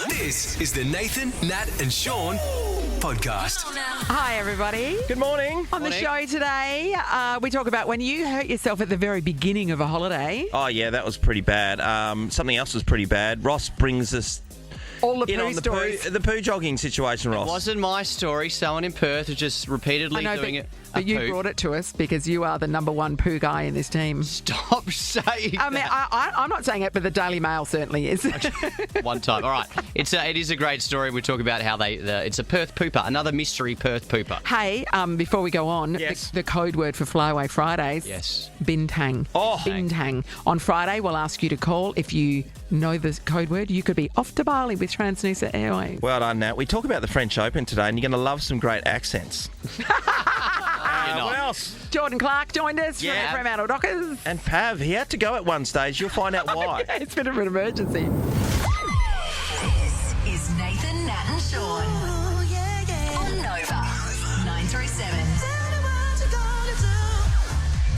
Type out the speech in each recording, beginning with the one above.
This is the Nathan, Nat and Sean podcast. Hi, everybody. Good morning. On the show today, we talk about when you hurt yourself at the very beginning of a holiday. Oh, yeah, that was pretty bad. Something else was pretty bad. Ross brings us All the in poo on stories. the poo jogging situation, Ross. It wasn't my story. Someone in Perth was just repeatedly doing it. But you brought it to us because you are the number one poo guy in this team. Stop saying I mean, I'm not saying it, but the Daily Mail certainly is. one time. All right. It is a great story. We talk about how it's a Perth pooper, another mystery Perth pooper. Hey, before we go on, Yes. the code word for Flyaway Fridays. Yes. Bintang. Oh. Bintang. On Friday, we'll ask you to call. If you know the code word, you could be off to Bali with Transnusa Airways. Well done, Nat. We talk about the French Open today, and you're going to love some great accents. What else? Jordan Clark joined us Yeah. from Fremantle Dockers. And Pav, he had to go at one stage. You'll find out why. It's been an emergency. This is Nathan, Nat and Sean. On Nova 937.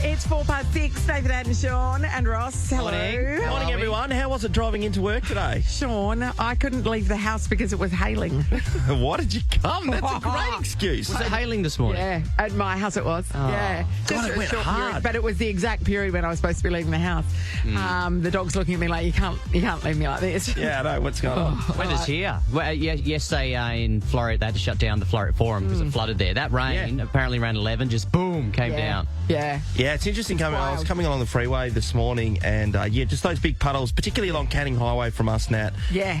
It's 6:04, Nathan, Nat and Sean and Ross. Hello. Morning. Morning, everyone. How was it driving into work today? Sean, I couldn't leave the house because it was hailing. Why did you come? That's a great excuse. Was it hailing this morning? Yeah, at my house it was. Yeah. God, it a went short hard. period, but it was the exact period when I was supposed to be leaving the house. The dog's looking at me like, you can't leave me like this. Yeah, I know. What's going on? Weather's here. Well, yesterday in Florida, they had to shut down the Florida Forum because it flooded there. That rain, apparently around 11, just boom, came down. Yeah. Yeah, it's interesting. I was coming along the freeway this morning, and just those big puddles, particularly along Canning Highway from us, Nat. Yeah.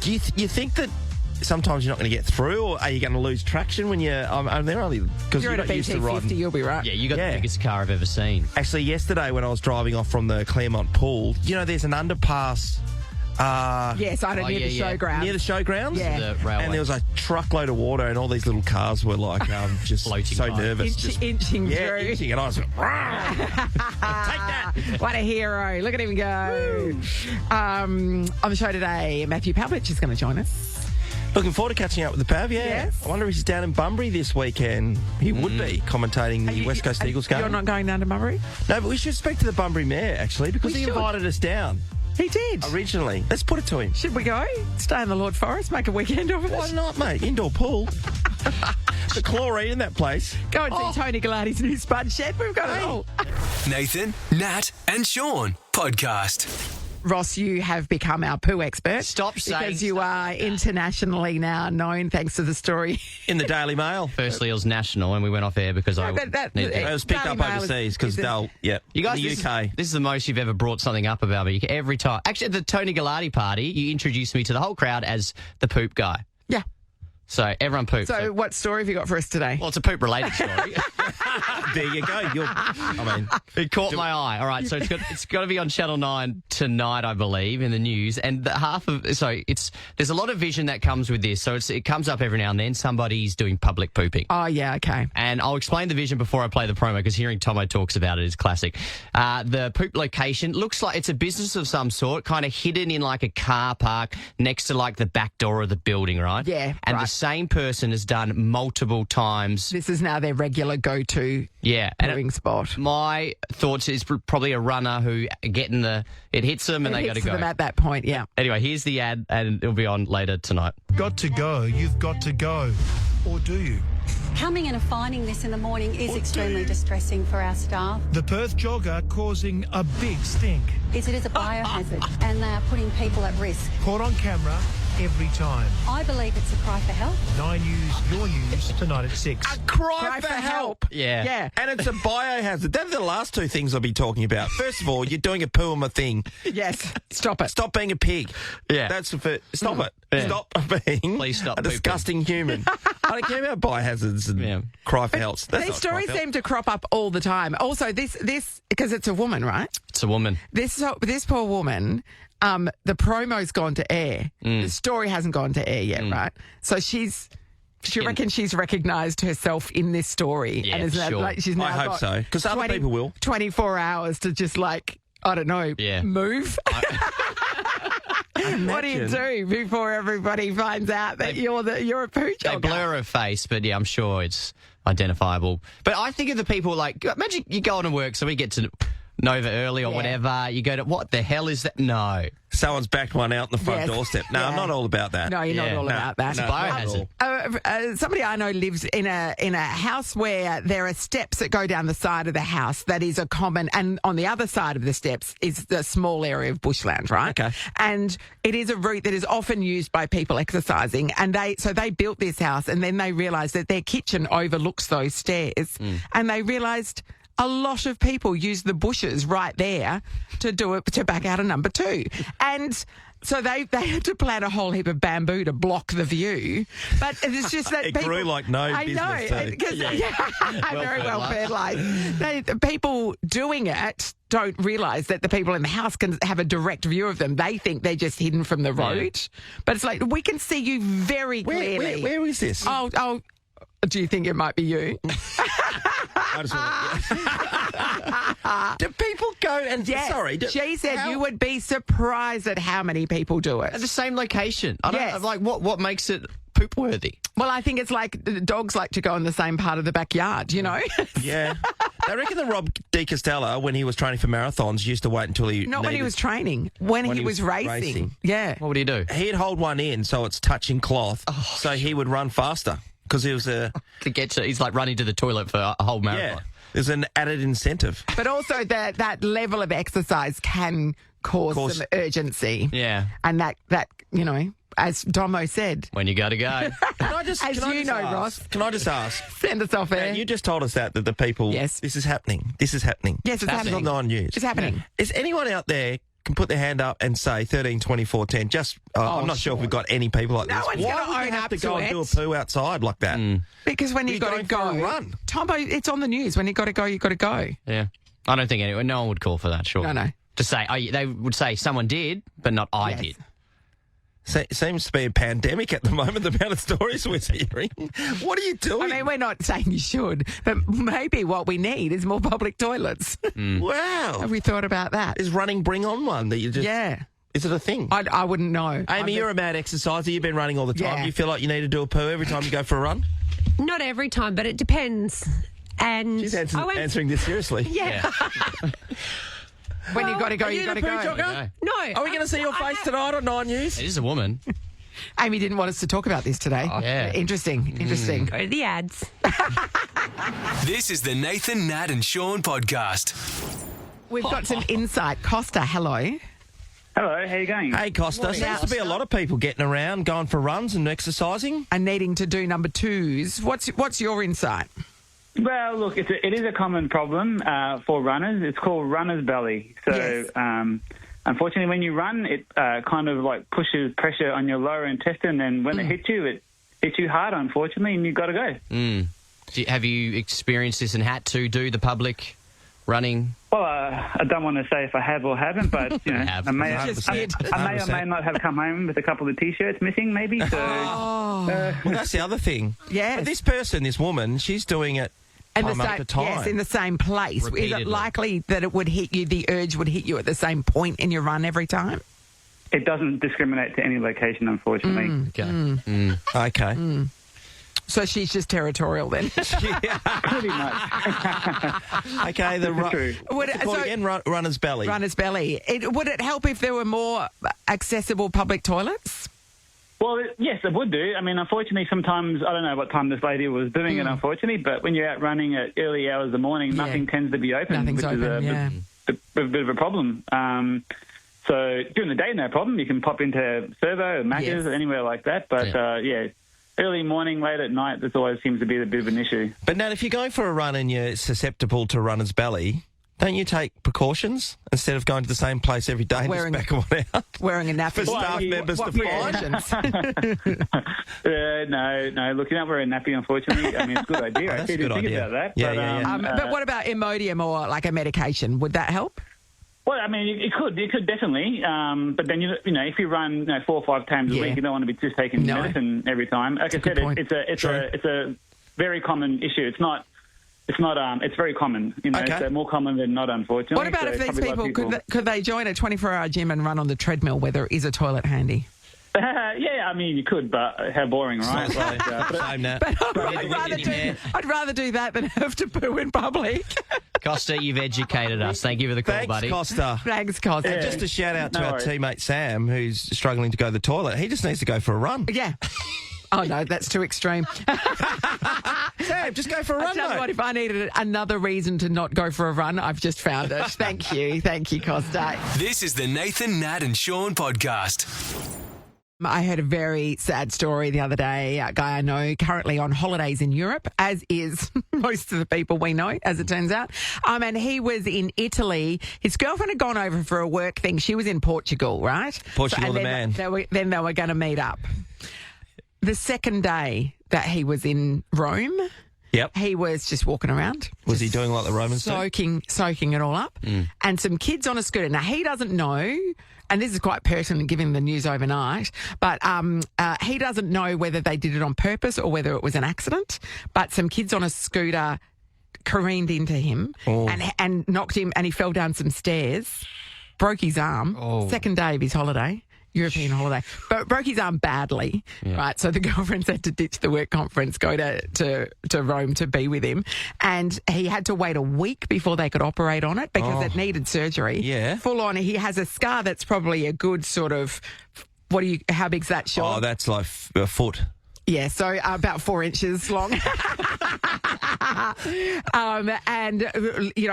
Do you think that sometimes you're not going to get through, or are you going to lose traction when you're? They're only because You're you're at a not used to BT50, riding. you'll be right. Yeah, you got the biggest car I've ever seen. Actually, yesterday when I was driving off from the Claremont Pool, there's an underpass. Yes, I don't near the showground. Near the showgrounds? Yeah. The railway. And there was a truckload of water, and all these little cars were like just Floating so by. nervous. Inching through. Inching, and I was like, take that. What a hero. Look at him go. On the show today, Matthew Pavlich is going to join us. Looking forward to catching up with the Pav, yeah. Yes. I wonder if he's down in Bunbury this weekend. He would be commentating the West Coast Eagles game. You're not going down to Bunbury? No, but we should speak to the Bunbury Mayor, actually, because We he should. invited us down He did. originally. Let's put it to him. Should we go? Stay in the Lord Forest, make a weekend of it? Why not, mate? Indoor pool. The chlorine in that place. Go and see Tony Gallardi's new spud shed. We've got it all. Nathan, Nat and Sean podcast. Ross, you have become our poo expert. Stop saying Because you stuff are like that. internationally now known thanks to the story. In the Daily Mail. Firstly, it was national, and we went off air because I but that- needed It to. was picked Daily up Mail overseas because is they'll, You guys, the UK. This is the most you've ever brought something up about me. Every time. Actually, at the Tony Gallardi party, you introduced me to the whole crowd as the poop guy. Yeah. So everyone poops. So what story have you got for us today? Well, it's a poop-related story. There you go. It caught my eye. All right, so it's got to be on Channel 9 tonight, I believe, in the news. And there's a lot of vision that comes with this. So it comes up every now and then. Somebody's doing public pooping. Oh, yeah, okay. And I'll explain the vision before I play the promo because hearing Tomo talks about it is classic. The poop location looks like it's a business of some sort, kind of hidden in like a car park next to like the back door of the building, right? Yeah, And right. the same person has done multiple times. This is now their regular go-to Yeah. And pooing spot. my thoughts is probably a runner who it hits them and It they got to hits go. them at that point, yeah. Anyway, here's the ad and it'll be on later tonight. Got to go, you've got to go. Or do you? Coming and finding this in the morning is extremely distressing for our staff. The Perth jogger causing a big stink. It is a biohazard and they are putting people at risk. Caught on camera every time. I believe it's a cry for help. 9 News, your news, tonight at 6. Cry for help. Yeah. Yeah. And it's a biohazard. They're the last two things I'll be talking about. First of all, you're doing a poo-uma thing. Yes. Stop it. Stop being a pig. Yeah. That's the first. Stop it. Yeah. Stop being Please stop a pooping. disgusting human. I don't care about biohazards and cry for help. That's These not stories cry for help. seem to crop up all the time. Also, this because it's a woman, right? It's a woman. This poor woman, the promo's gone to air. The story hasn't gone to air yet, right? So she reckons she's recognised herself in this story. Yeah, and is now, sure. like, she's now I hope got so, 'cause other people will. 24 hours to just like, I don't know, Yeah. move. What do you do before everybody finds out that you're a poo They jogger? blur her face, but yeah, I'm sure it's identifiable. But I think of the people like, imagine you go on to work, so we get to Nova early or whatever. You go to, what the hell is that? No. Someone's backed one out on the front doorstep. No, I'm not all about that. No, you're not all about that. It's a biohazard. Somebody I know lives in a house where there are steps that go down the side of the house. That is a common, and on the other side of the steps is the small area of bushland, right? Okay. And it is a route that is often used by people exercising. And they built this house, and then they realised that their kitchen overlooks those stairs, and they realised a lot of people use the bushes right there to back out of number 2. And so they had to plant a whole heap of bamboo to block the view. But it's just that It grew like no business too. Because very well fertilised. People doing it don't realise that the people in the house can have a direct view of them. They think they're just hidden from the road. But it's like, we can see you very clearly. Where is this? Oh, do you think it might be you? I just want do people go and... Yes. Sorry. She said you would be surprised at how many people do it. At the same location. I don't Yes. like what makes it poop worthy. Well, I think it's like the dogs like to go in the same part of the backyard, you know? Yeah. I reckon that Rob De Castella, when he was training for marathons, used to wait until he... Not when he was training, when he was racing. Yeah. What would he do? He'd hold one in so it's touching cloth, so he would run faster because he was a... To get to, he's like running to the toilet for a whole marathon. Yeah. There's an added incentive. But also that level of exercise can cause some urgency. Yeah. And that, you know, as Domo said. When you gotta go. Can I just ask, Ross. Can I just ask? Send us off air. You just told us that the people... Yes. This is happening. This is happening. Yes, it's That's happening. on News. It's happening. Is anyone out there can put their hand up and say 13, 24, 10? Just, I'm not sure if we've got any people like No this. one's Why gonna would own you have up to go to and do a it. poo outside like that? Because when you've got to going go... for a run. Tombo, it's on the news. When you've got to go, you've got to go. Yeah. I don't think anyone, no one would call for that, sure. No. To say, they would say someone did, but not I did. Seems to be a pandemic at the moment, the amount of stories we're hearing. What are you doing? I mean, we're not saying you should, but maybe what we need is more public toilets. Wow. Have we thought about that? Is running bring on one that you just... Yeah. Is it a thing? I wouldn't know. Amy, you're a mad exerciser. You've been running all the time. Yeah. Do you feel like you need to do a poo every time you go for a run? Not every time, but it depends. And She's answering this seriously. Yeah. When you've got to go, Are you you've got to the poo go. jogger? No. Are we going to see your face tonight on 9 News? It is a woman. Amy didn't want us to talk about this today. Yeah. Interesting. Go to the ads. This is the Nathan, Nat and Sean podcast. We've got some insight. Costa, hello. Hello, how you going? Hey, Costa. Morning, Seems to be a Costa. lot of people getting around, going for runs and exercising. And needing to do number 2s. What's your insight? Well, look, it is a common problem for runners. It's called runner's belly. So, Yes. Unfortunately, when you run, it kind of like pushes pressure on your lower intestine, and when it hits you hard, unfortunately, and you've got to go. Have you experienced this and had to do the public running? Well, I don't want to say if I have or haven't, but you know, have. I may or may not have come home with a couple of T-shirts missing, maybe. So, Well, that's the other thing. Yes. But this woman, she's doing it And time after time. Yes, in the same place. Is Repeatedly. it likely that it would hit you, the urge would hit you at the same point in your run every time? it doesn't discriminate to any location, unfortunately. Okay. Okay. So she's just territorial then. Pretty much. Okay, True. Would it- so- again, runner's belly. Runner's belly. Would it help if there were more accessible public toilets? Well, yes, it would do. I mean, unfortunately, sometimes, I don't know what time this lady was doing it, unfortunately, but when you're out running at early hours of the morning, nothing tends to be open, Nothing's which open, is a bit of a problem. So during the day, no problem. You can pop into Servo or Macca's Yes. or anywhere like that. But, early morning, late at night, this always seems to be a bit of an issue. But Nat, if you're going for a run and you're susceptible to runner's belly, don't you take precautions instead of going to the same place every day and Wearing- just back one out? Wearing a nappy. For staff members to precautions? No. Look, you don't wear a nappy, unfortunately. I mean, it's a good idea. I that's actually a good didn't think idea. about that. Yeah, but, yeah. But what about Imodium or like a medication? Would that help? Well, I mean, it could definitely. But then, if you run 4 or 5 times a Yeah. week, you don't want to be just taking No. medicine every time. Like I good said, point. it's a very common issue. It's very common. Okay. It's more common than not, unfortunately. What about So if these probably a lot people of could they join a 24-hour gym and run on the treadmill where there is a toilet handy? Yeah, I mean, you could, but how boring, right? Same that. I'd rather do that than have to poo in public. Costa, you've educated us. Thank you for the call, Thanks, buddy. Costa. Thanks, Costa. And just a shout out to No our worries. teammate Sam, who's struggling to go to the toilet. He just needs to go for a run. Yeah. Oh, no, that's too extreme. Sam, just go for a I run, tell you mate. what, if I needed another reason to not go for a run, I've just found it. Thank you, Costa. This is the Nathan, Nat and Sean podcast. I heard a very sad story the other day. A guy I know currently on holidays in Europe, as is most of the people we know, as it turns out. And he was in Italy. His girlfriend had gone over for a work thing. She was in Portugal, right? Portugal, and the then man. Then they were going to meet up. The second day that he was in Rome, Yep. he was just walking around. Was he doing like the Romans do? Soaking it all up. And some kids on a scooter. Now, he doesn't know, and this is quite pertinent given the news overnight, but he doesn't know whether they did it on purpose or whether it was an accident. But some kids on a scooter careened into him and knocked him, and he fell down some stairs, broke his arm, second day of his holiday. European holiday, but broke his arm badly, right? So the girlfriends had to ditch the work conference, go to Rome to be with him, and he had to wait a week before they could operate on it because it needed surgery. Yeah. Full on. He has a scar that's probably a good sort of, how big's that, Sean? Oh, that's like a foot. Yeah, so about 4 inches long. And,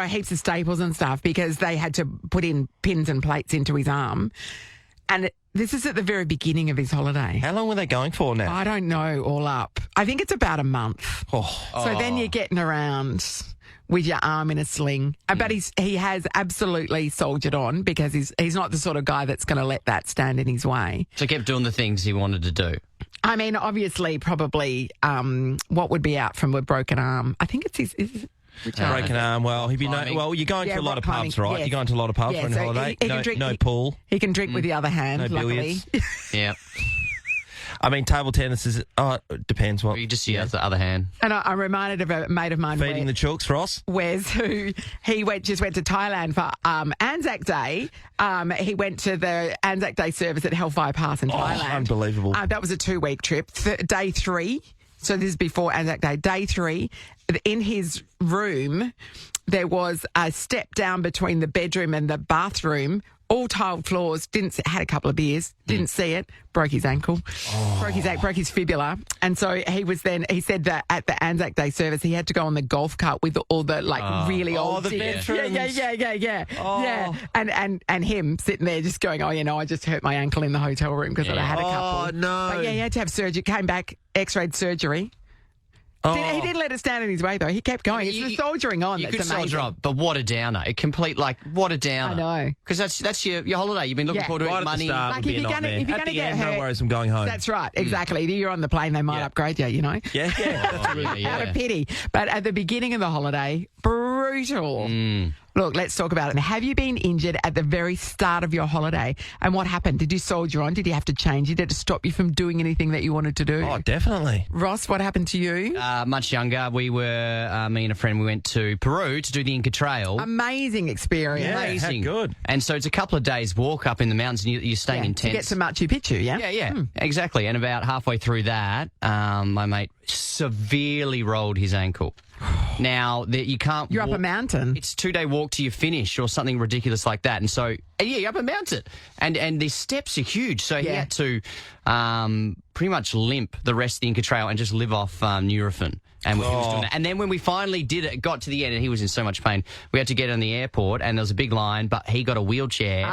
heaps of staples and stuff because they had to put in pins and plates into his arm. And this is at the very beginning of his holiday. How long were they going for now? I don't know all up. I think it's about a month. So then you're getting around with your arm in a sling. But he has absolutely soldiered on because he's not the sort of guy that's going to let that stand in his way. So he kept doing the things he wanted to do. I mean, obviously, probably what would be out from a broken arm? I think it's his... Broken arm. Well, you're going to a lot of pubs, right? You're going to a lot of pubs on holiday. He can drink, no pool. He can drink with the other hand, No luckily. billiards. Yeah. I mean, table tennis is. It depends what. You just use the other hand. And I'm reminded of a mate of mine, Feeding the chooks, Ross. Wes, who he just went to Thailand for Anzac Day. He went to the Anzac Day service at Hellfire Pass in Thailand. Unbelievable. That was a 2-week trip. Day 3. So this is before Anzac Day. Day 3, in his room, there was a step down between the bedroom and the bathroom, all tiled floors. Had a couple of beers, didn't see it, broke his ankle, broke his fibula. And so he said that at the Anzac Day service, he had to go on the golf cart with all the really old the diggers. veterans. Yeah. And him sitting there just going, I just hurt my ankle in the hotel room because I had a couple. Oh, no. But he had to have surgery. Came back, x-rayed surgery. He didn't let it stand in his way, though. He kept going. It's the soldiering on You that's could amazing. soldier on, but what a downer. What a downer. I know. Because that's your holiday. You've been looking forward to Right it, at the money. start would be a nightmare. if you're At gonna the get end, hurt, no worries, I'm going home. That's right, exactly. You're on the plane, they might upgrade you, you know. Yeah. Out of pity. But at the beginning of the holiday, brutal. Look, let's talk about it. Now, have you been injured at the very start of your holiday? And what happened? Did you soldier on? Did you have to change? Did it stop you from doing anything that you wanted to do? Oh, definitely. Ross, what happened to you? Much younger. We were, me and a friend, we went to Peru to do the Inca Trail. Amazing experience. Yeah, Amazing. how good. And so it's a couple of days walk up in the mountains and you're staying in To tents. get to Machu Picchu, yeah? Yeah, exactly. And about halfway through that, my mate severely rolled his ankle. Now, you can't You're up a mountain. It's a 2-day walk to your finish or something ridiculous like that. And so, you're up a mountain. And the steps are huge. So he had to pretty much limp the rest of the Inca Trail and just live off Nurofen. And he was doing that. And then when we finally did it, got to the end and he was in so much pain, we had to get in the airport and there was a big line, but he got a wheelchair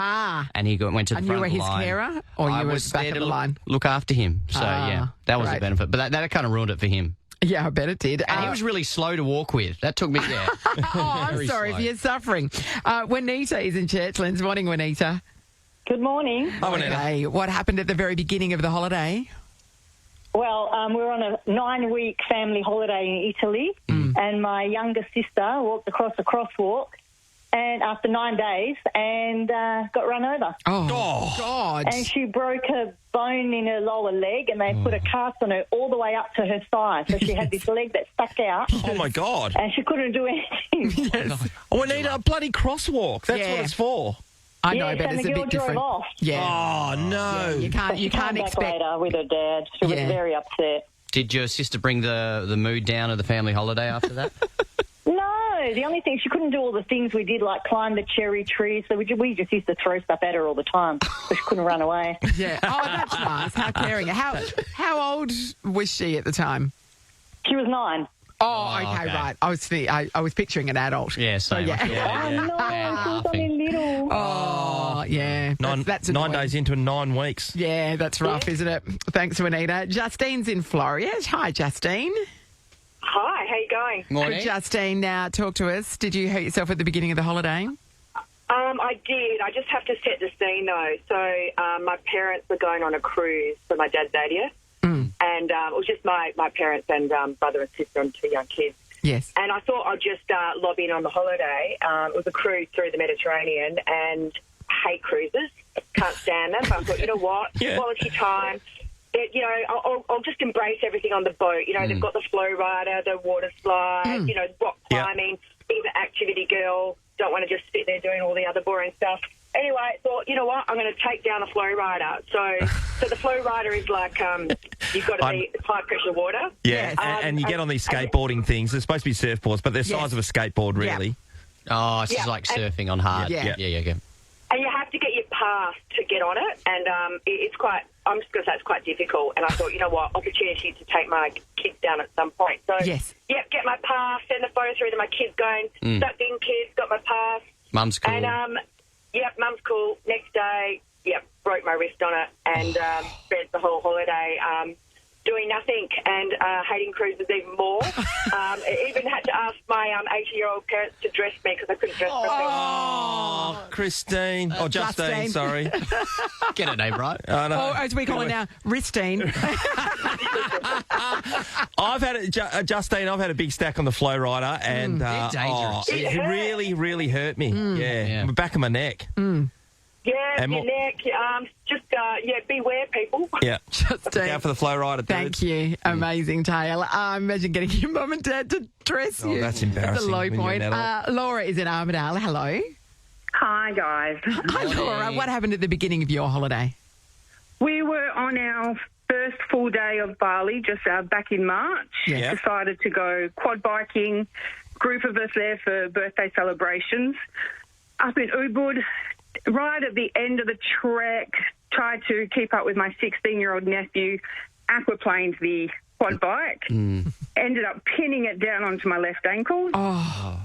and he went to the And front you were of the his line. carer or I you were was back there of to the line? look after him. So, that was great. a benefit. But that kind of ruined it for him. Yeah, I bet it did. And he was really slow to walk with. That took me, I'm very sorry slow. if you're suffering. Juanita is in Churchlands. Morning, Juanita. Good morning. Okay, what happened at the very beginning of the holiday? Well, we're on a 9-week family holiday in Italy, and my younger sister walked across a crosswalk, and after 9 days, and got run over. Oh, God. And she broke her bone in her lower leg, and they put a cast on her all the way up to her thigh. So she had this leg that stuck out. Oh, my God. And she couldn't do anything. Oh, we need a bloody crosswalk. That's what it's for. I know, Yes, but and it's the a girl bit drove different. off. Yeah. Oh, no. You But can't she came back expect. later with her dad. She was Yeah. very upset. Did your sister bring the mood down of the family holiday after that? No, the only thing, she couldn't do all the things we did, like climb the cherry tree. So we just used to throw stuff at her all the time, so she couldn't run away. Yeah. Oh, that's nice. How caring. How old was she at the time? She was 9. Oh, okay, okay. right. I was picturing an adult. Yeah, same. yeah. Oh, no, she was only little. Oh, yeah. That's 9 annoying. days into 9 weeks. Yeah, that's rough, isn't it? Thanks, Juanita. Justine's in Floreat. Hi, Justine. Hi, how you going? Morning. Justine, now talk to us. Did you hurt yourself at the beginning of the holiday? I did. I just have to set the scene, though. So my parents were going on a cruise for my dad's 80th. And it was just my parents and brother and sister and 2 young kids. Yes. And I thought I'd just lob in on the holiday. It was a cruise through the Mediterranean, and I hate cruises. Can't stand them. But I thought, you know what? Quality time. I'll just embrace everything on the boat. You know, they've got the flow rider, the water slide, rock climbing, being an activity girl. Don't want to just sit there doing all the other boring stuff. Anyway, I thought, you know what? I'm going to take down a flow rider. So the flow rider is like you've got to be high pressure water. Yeah, and you get on these skateboarding things. They're supposed to be surfboards, but they're the size of a skateboard, really. Oh, it's just like surfing on hard. Yeah. Yeah. And you have to get your pass to get on it, and it's quite. I'm just going to say it's quite difficult. And I thought, you know what, opportunity to take my kids down at some point. So yes, get my pass, send the photo through to my kids going, stuck in kids, got my pass. Mum's cool. And mum's cool. Next day, broke my wrist on it, and spent the whole holiday doing nothing and hating cruises even more. Even had to ask my 80-year-old parents to dress me because I couldn't dress myself. Oh, Christine. Justine, sorry. Get her name right. I know. Or as we call her now, Ristine. I've had Justine, I've had a big stack on the flow rider, and They're dangerous. it really, really hurt me. Yeah, the back of my neck. Yeah, And your neck. Just beware, people. Yeah, Justine. look out for the flow rider. Thank you. Amazing tale. Imagine getting your mum and dad to dress you. That's embarrassing. That's a low when you're point. an adult. Laura is in Armidale. Hello. Hi, guys. Hi, Laura. What happened at the beginning of your holiday? We were on our first full day of Bali just back in March. Yeah. Decided to go quad biking. Group of us there for birthday celebrations. Up in Ubud, right at the end of the trek, tried to keep up with my 16-year-old nephew, aquaplaned the quad bike, ended up pinning it down onto my left ankle. Oh.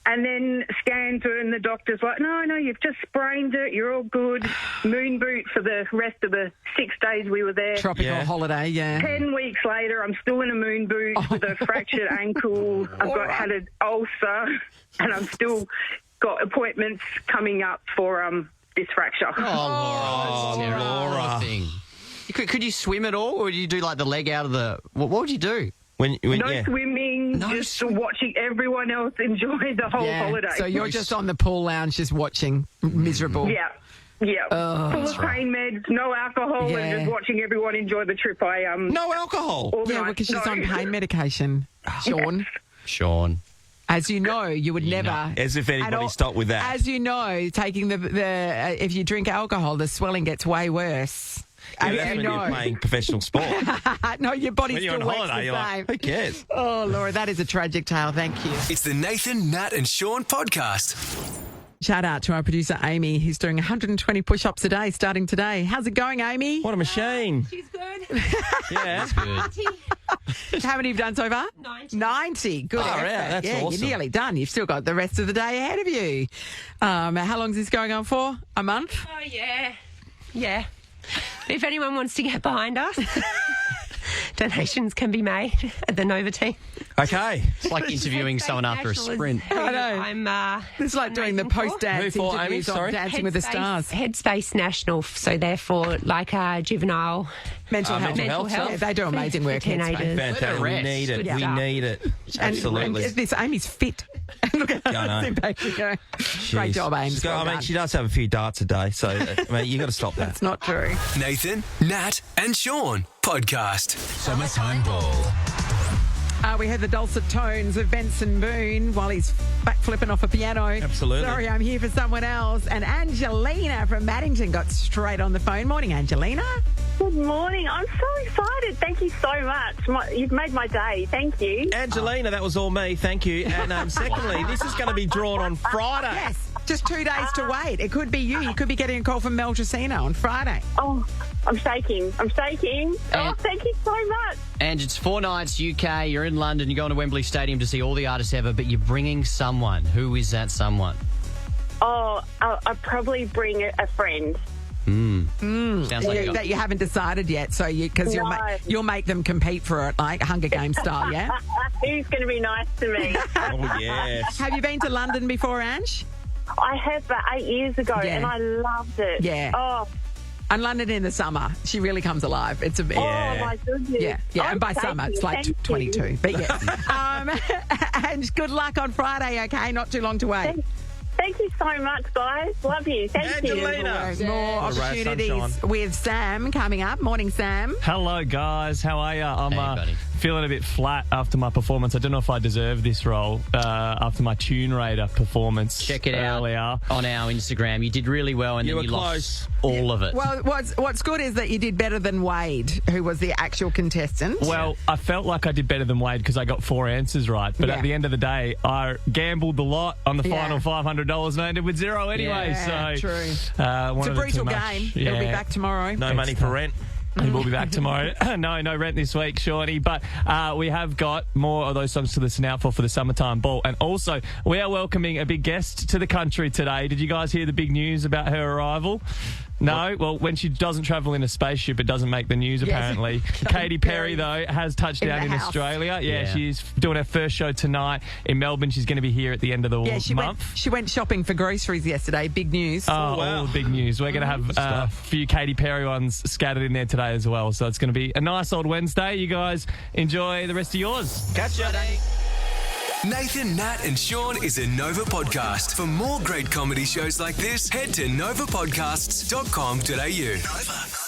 And then scanned through, and the doctor's like, no, you've just sprained it. You're all good. Moon boot for the rest of the 6 days we were there. Tropical holiday, 10 weeks later, I'm still in a moon boot with a fractured ankle. I've had an ulcer, and I'm still got appointments coming up for this fracture. Oh, Laura, that's terrible. Laura. Thing. Could you swim at all, or would you do like the leg out of the... What would you do? When No swimming, just watching everyone else enjoy the whole holiday. So you're just on the pool lounge just watching, miserable. Yeah. Full of pain meds, no alcohol, and just watching everyone enjoy the trip. No alcohol? Because she's on pain medication, Sean. As you know, you would never... As if anybody stopped with that. As you know, taking if you drink alcohol, the swelling gets way worse. Yeah, that's when you're playing professional sport. No, your body When you're still on works holiday, the you're same. like, who cares? Oh, Laura, that is a tragic tale. Thank you. It's the Nathan, Nat and Sean podcast. Shout out to our producer, Amy. He's doing 120 push-ups a day starting today. How's it going, Amy? What a machine. She's good. Yeah. That's good. How many have you done so far? 90. Good Oh, effort. yeah, that's awesome. You're nearly done. You've still got the rest of the day ahead of you. How long is this going on for? A month? Oh, yeah. Yeah. If anyone wants to get behind us, donations can be made at the Nova team. Okay. It's like interviewing someone after a sprint. I know. I'm It's like doing the post-dance Who for, Amy? interviews on Sorry? Dancing with the Stars. Headspace National, so therefore, like juvenile Mental health. mental health. Yeah, they do amazing work. for teenagers. Fantastic. We need it. Good We stuff. need it. Absolutely. And this Amy's fit. Look at her. I know. Sit back, you go. Great job, Amy. She's got- Well I mean, done. she does have a few darts a day, so you got to stop that. It's not true. Nathan, Nat and Sean podcast. Summertime Ball. We heard the dulcet tones of Benson Boone while he's back flipping off a piano. Absolutely. Sorry, I'm here for someone else. And Angelina from Maddington got straight on the phone. Morning, Angelina. Good morning. I'm so excited. Thank you so much. You've made my day. Thank you. Angelina, that was all me. Thank you. And secondly, this is going to be drawn on Friday. Yes, just 2 days to wait. It could be you. You could be getting a call from Mel Tracino on Friday. Oh, I'm shaking. Oh, thank you so much. And it's 4 nights, UK. You're in London. You're going to Wembley Stadium to see all the artists ever, but you're bringing someone. Who is that someone? Oh, I'd probably bring a friend. Sounds like that you haven't decided yet, so because you'll make them compete for it, like Hunger Games style, yeah? Who's going to be nice to me? Oh, yes. Have you been to London before, Ange? I have, but 8 years ago, and I loved it. Yeah. Oh. And London in the summer, she really comes alive. It's a bit. Oh, my goodness. Yeah. And by summer, it's like 22. But yeah. And good luck on Friday, okay? Not too long to wait. Thank you so much, guys. Love you. Thank Angelina. you. More opportunities with Sam coming up. Morning, Sam. Hello, guys. How are you? I'm feeling a bit flat after my performance. I don't know if I deserve this role after my Tune Raider performance. Check it earlier. out on our Instagram. You did really well, and then you lost all of it. Well, what's good is that you did better than Wade, who was the actual contestant. Well, I felt like I did better than Wade because I got 4 answers right. But at the end of the day, I gambled a lot on the final $500 and I ended with 0 anyway. True. It's a brutal game. Yeah. It'll be back tomorrow. No money for rent. He will be back tomorrow. No rent this week, Shawnee. But we have got more of those songs to listen out for the summertime ball. And also, we are welcoming a big guest to the country today. Did you guys hear the big news about her arrival? No? Well, when she doesn't travel in a spaceship, it doesn't make the news, apparently. Katy Perry, though, has touched down in Australia. Yeah, she's doing her first show tonight in Melbourne. She's going to be here at the end of the month. She went shopping for groceries yesterday. Big news. All the big news. We're going to have a few Katy Perry ones scattered in there today as well. So it's going to be a nice old Wednesday. You guys enjoy the rest of yours. Catch ya. Nathan, Nat and Sean is a Nova podcast. For more great comedy shows like this, head to novapodcasts.com.au. Nova.